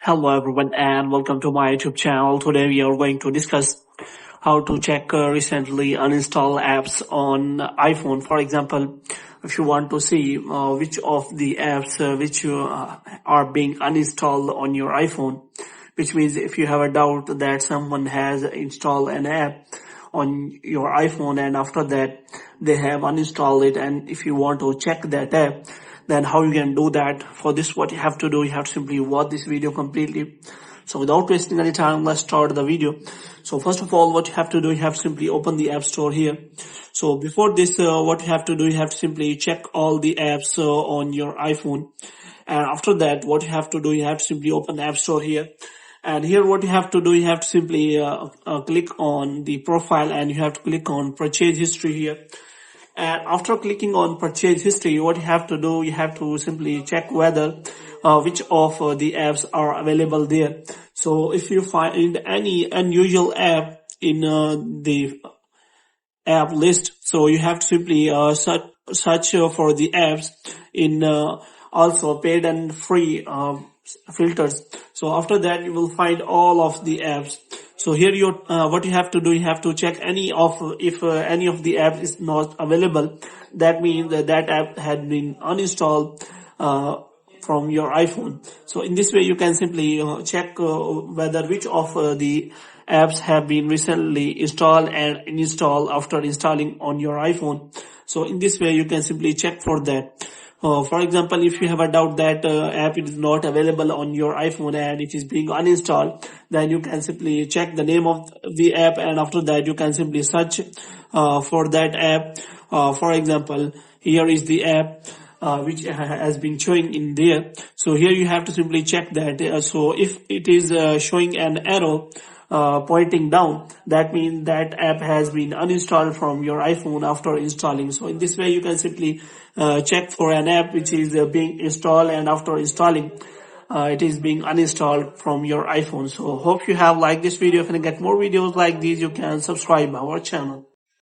Hello everyone and welcome to my YouTube channel. Today we are going to discuss how to check recently uninstalled apps on iPhone. For example, if you want to see which of the apps which are being uninstalled on your iPhone, which means if you have a doubt that someone has installed an app on your iPhone and after that they have uninstalled it, and if you want to check that app, then how you can do that. For this, what you have to do, you have to simply watch this video completely. So without wasting any time, let's start the video. So first of all, what you have to do, you have to simply open the app store here. So before this, what you have to do, you have to simply check all the apps on your iPhone. And after that, what you have to do, you have to simply open the app store here. And here what you have to do, you have to simply click on the profile and you have to click on purchase history here. And after clicking on purchase history, what you have to do, you have to simply check whether which of the apps are available there. So if you find any unusual app in the app list, so you have to simply search for the apps in also paid and free filters. So after that, you will find all of the apps. So here what you have to do, you have to check if any of the apps is not available. That means that app had been uninstalled from your iPhone. So in this way, you can simply check whether which of the apps have been recently installed and installed after installing on your iPhone. So in this way, you can simply check for that. For example, if you have a doubt that app is not available on your iPhone and it is being uninstalled, then you can simply check the name of the app, and after that you can simply search for that app. For example, here is the app which has been showing in there. So here you have to simply check that. So if it is showing an arrow pointing down, that means that app has been uninstalled from your iPhone after installing. So in this way, you can simply check for an app which is being installed, and after installing it is being uninstalled from your iPhone. So hope you have liked this video. If you get more videos like these, you can subscribe our channel.